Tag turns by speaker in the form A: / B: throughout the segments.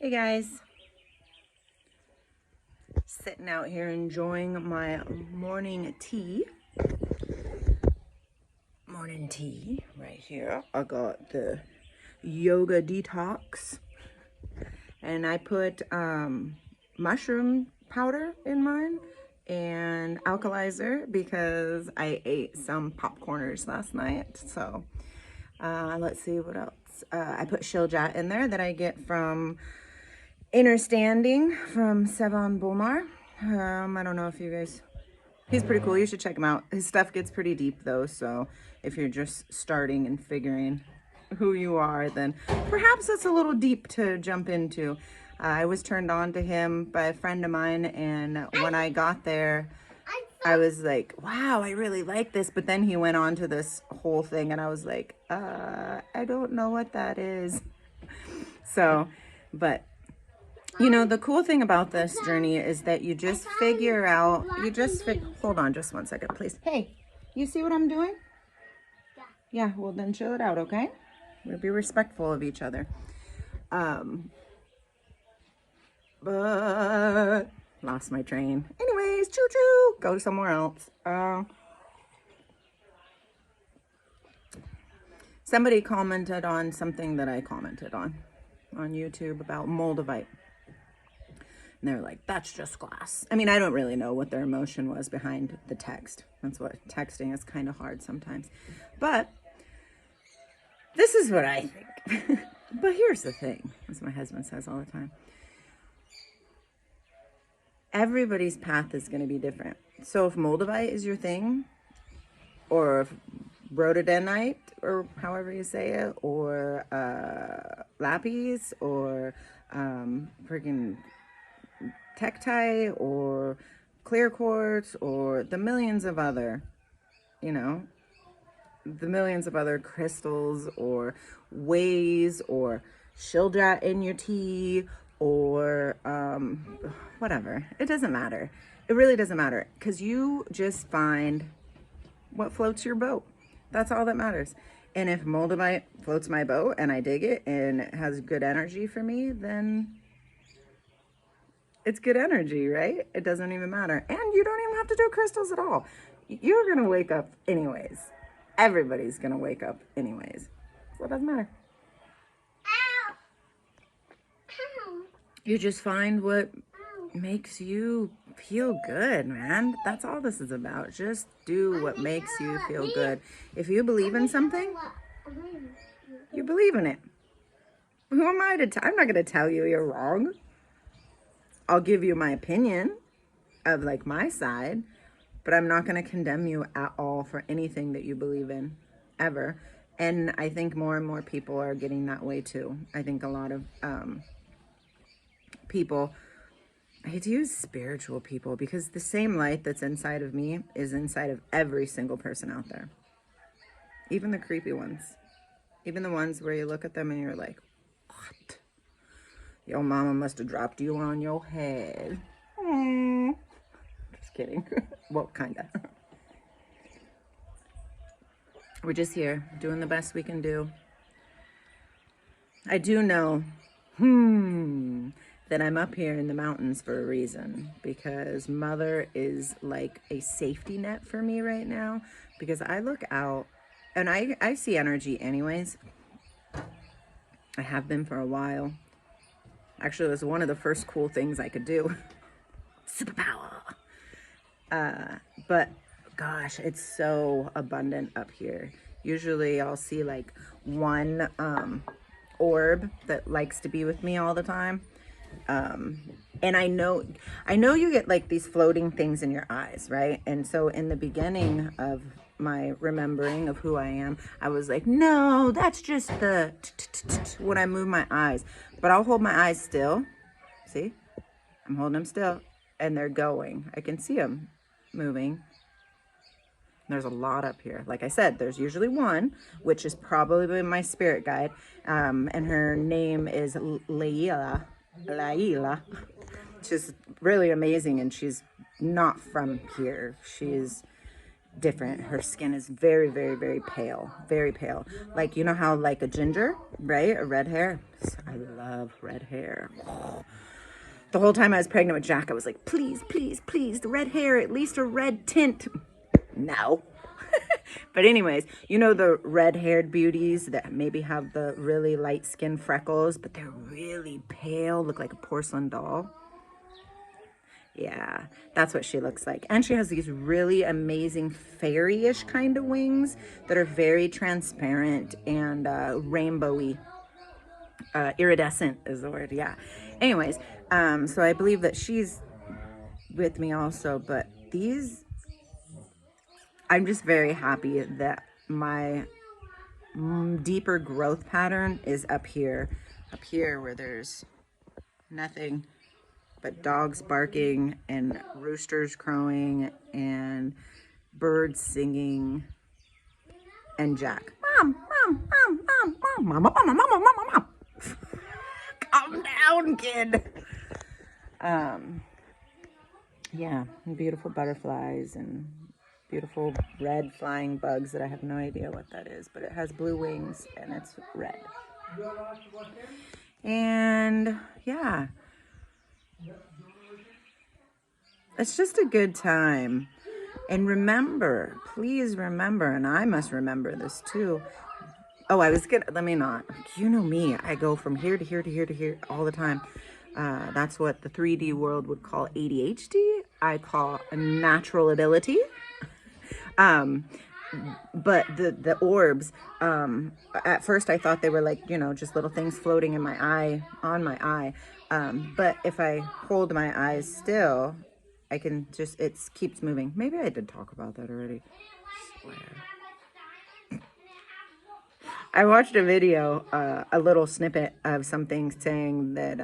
A: Hey guys, sitting out here enjoying my morning tea. Morning tea right here. I got the yoga detox and I put mushroom powder in mine and alkalizer because I ate some popcorners last night. So let's see what else. I put Shilajit in there that I get from Inner Standing from Sevan Bulmar. I don't know if you guys, he's pretty cool. You should check him out. His stuff gets pretty deep though. So if you're just starting and figuring who you are, then perhaps it's a little deep to jump into. I was turned on to him by a friend of mine. And when I got there, I was like, wow, I really like this. But then he went on to this whole thing and I was like, I don't know what that is. So, but you know, the cool thing about this journey is that you just figure out, hold on just one second, please. Hey, you see what I'm doing? Yeah, well then chill it out, okay? We'll be respectful of each other. But lost my train. Anyways, choo-choo, go somewhere else. Somebody commented on something that I commented on YouTube about Moldavite. And they were like, that's just glass. I mean, I don't really know what their emotion was behind the text. That's what texting is kind of hard sometimes. But this is what I think. But here's the thing, as my husband says all the time. Everybody's path is going to be different. So if Moldavite is your thing, or if rhododendite, or however you say it, or lapis, or freaking tektite, or clear quartz, or the millions of other, the millions of other crystals, or ways, or Shilajit in your tea, or whatever. It doesn't matter. It really doesn't matter, because you just find what floats your boat. That's all that matters. And if Moldavite floats my boat and I dig it and it has good energy for me, then it's good energy, right? It doesn't even matter. And you don't even have to do crystals at all. You're going to wake up anyways. Everybody's going to wake up anyways. So it doesn't matter. You just find what makes you feel good, man. That's all this is about. Just do what makes you feel good. If you believe in something, you believe in it. Who am I to I'm not going to tell you you're wrong. I'll give you my opinion of like my side, but I'm not going to condemn you at all for anything that you believe in, ever. And I think more and more people are getting that way too. I think a lot of people, I hate to use spiritual people, because the same light that's inside of me is inside of every single person out there. Even the creepy ones. Even the ones where you look at them and you're like, what? Your mama must have dropped you on your head. Just kidding. Well, kind of. We're just here doing the best we can do. I do know, that I'm up here in the mountains for a reason, because Mother is like a safety net for me right now, because I look out and I see energy anyways. I have been for a while. Actually, it was one of the first cool things I could do. Superpower. But gosh, it's so abundant up here. Usually I'll see like one orb that likes to be with me all the time. And I know you get like these floating things in your eyes, right? And so in the beginning of my remembering of who I am, I was like, no, that's just the when I move my eyes. But I'll hold my eyes still. See? I'm holding them still and they're going. I can see them moving. There's a lot up here. Like I said, there's usually one, which is probably my spirit guide. And her name is Laila. She's really amazing, and she's not from here. She's different. Her skin is very, very, very pale. Very pale. Like, you know how like a ginger, right? A red hair. I love red hair. The whole time I was pregnant with Jack, I was like, please, please, please, the red hair, at least a red tint. No. But anyways, you know the red-haired beauties that maybe have the really light skin freckles, but they're really pale, look like a porcelain doll? Yeah, that's what she looks like. And she has these really amazing fairy-ish kind of wings that are very transparent and rainbowy. Iridescent is the word, yeah. Anyways, so I believe that she's with me also, but these, I'm just very happy that my deeper growth pattern is up here where there's nothing but dogs barking and roosters crowing and birds singing and Jack. Mom, mom, mom, mom, mom, mom, mom, mom, mom, mom, mom. Calm down, kid. Yeah, beautiful butterflies and beautiful red flying bugs that I have no idea what that is, but it has blue wings and it's red. And yeah, it's just a good time. And remember, please remember, and I must remember this too. Oh, I was gonna, let me not. You know me, I go from here to here to here to here all the time. That's what the 3D world would call ADHD. I call a natural ability. But the orbs, at first I thought they were like, you know, just little things floating in my eye, on my eye. But if I hold my eyes still, I can just, it keeps moving. Maybe I did talk about that already. I swear. I watched a video, a little snippet of something saying that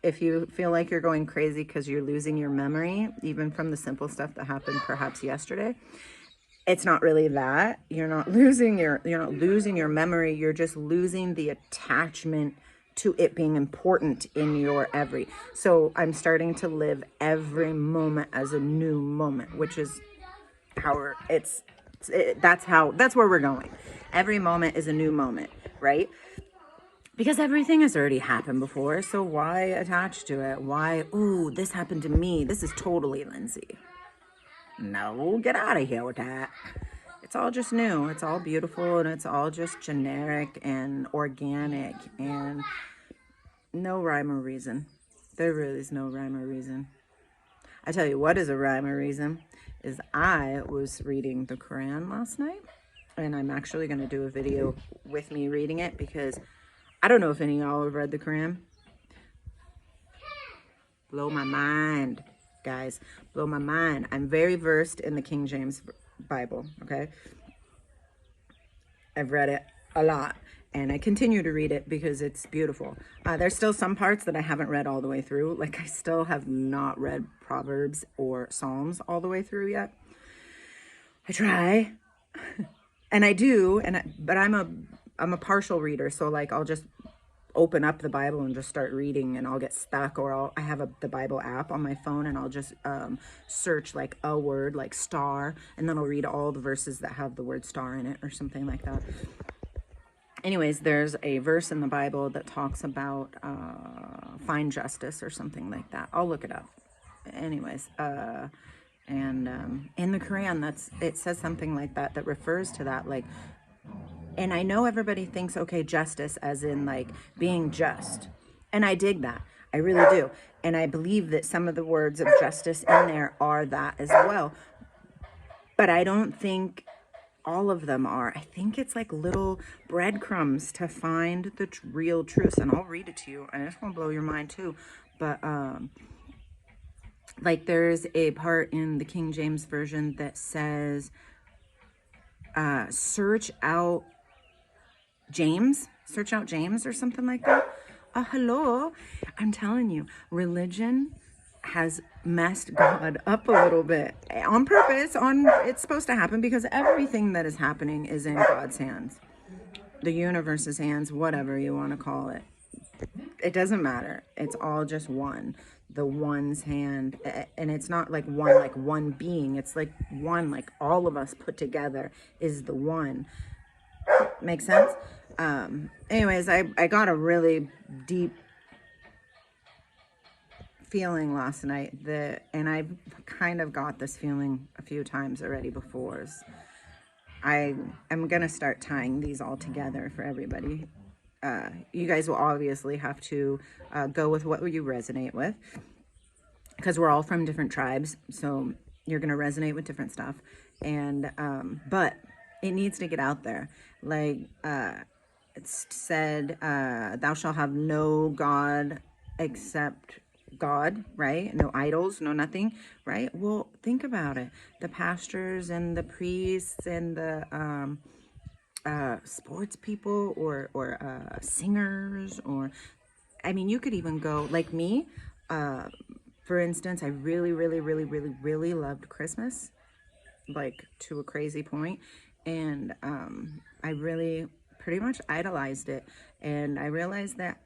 A: if you feel like you're going crazy because you're losing your memory, even from the simple stuff that happened perhaps yesterday, it's not really that. You're not losing your memory. You're just losing the attachment to it being important in your every. So I'm starting to live every moment as a new moment, which is how that's where we're going. Every moment is a new moment, right? Because everything has already happened before, so why attach to it? Why, ooh, this happened to me. This is totally Lindsay. No, get out of here with that. It's all just new. It's all beautiful, and it's all just generic and organic, and no rhyme or reason. There really is no rhyme or reason. I tell you what is a rhyme or reason is I was reading the Quran last night, and I'm actually going to do a video with me reading it because I don't know if any of y'all have read the Quran. Blow my mind, guys. Blow my mind. I'm very versed in the King James Bible, okay? I've read it a lot, and I continue to read it because it's beautiful. There's still some parts that I haven't read all the way through. Like, I still have not read Proverbs or Psalms all the way through yet. I try, and I do, but I'm a partial reader, so like I'll just open up the Bible and just start reading, and I'll get stuck, or I have the Bible app on my phone, and I'll just search like a word, like star, and then I'll read all the verses that have the word star in it or something like that. Anyways, there's a verse in the Bible that talks about find justice or something like that. I'll look it up. Anyways, and in the Quran, it says something like that refers to that, like. And I know everybody thinks, okay, justice as in like being just. And I dig that. I really do. And I believe that some of the words of justice in there are that as well. But I don't think all of them are. I think it's like little breadcrumbs to find the real truth. And I'll read it to you. And it's going to blow your mind too. But like there's a part in the King James Version that says, search out James or something like that. Hello. I'm telling you, religion has messed God up a little bit on purpose. It's supposed to happen because everything that is happening is in God's hands, the universe's hands, whatever you want to call it. It doesn't matter. It's all just one. the one's hand. And it's not like one being. It's like one, like all of us put together is the one. Make sense? Anyways, I got a really deep feeling last night and I've kind of got this feeling a few times already before. I am going to start tying these all together for everybody. You guys will obviously have to go with what you resonate with, because we're all from different tribes. So you're going to resonate with different stuff. And, but it needs to get out there. Like, it's said, thou shalt have no God except God, right? No idols, no nothing, right? Well, think about it. The pastors and the priests and the sports people or singers, or I mean, you could even go like me. For instance, I really loved Christmas, like to a crazy point, and I really pretty much idolized it, and I realized that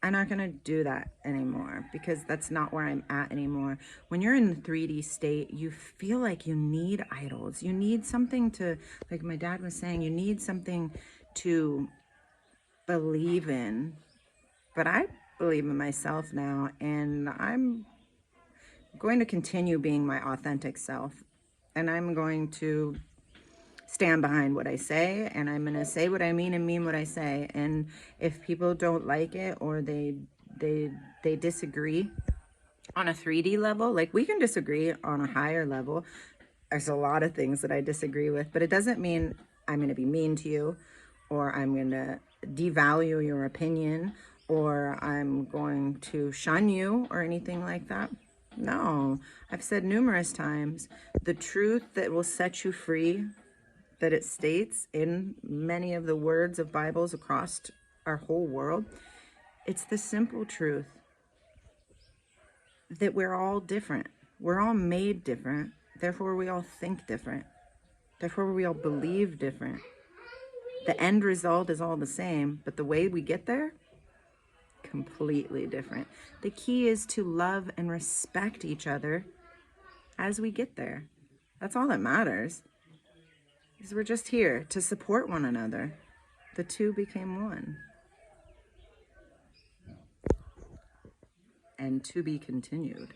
A: I'm not going to do that anymore, because that's not where I'm at anymore. When you're in the 3D state, you feel like you need idols. You need something to, like my dad was saying, you need something to believe in. But I believe in myself now, and I'm going to continue being my authentic self. And I'm going to stand behind what I say, and I'm going to say what I mean and mean what I say. And if people don't like it, or they disagree on a 3D level, like we can disagree on a higher level. There's a lot of things that I disagree with, but it doesn't mean I'm going to be mean to you, or I'm going to devalue your opinion, or I'm going to shun you or anything like that. No, I've said numerous times, the truth that will set you free, that it states in many of the words of Bibles across our whole world, it's the simple truth that we're all different. We're all made different. Therefore, we all think different. Therefore, we all believe different. The end result is all the same, but the way we get there, completely different. The key is to love and respect each other as we get there. That's all that matters. Because we're just here to support one another. The two became one. And to be continued.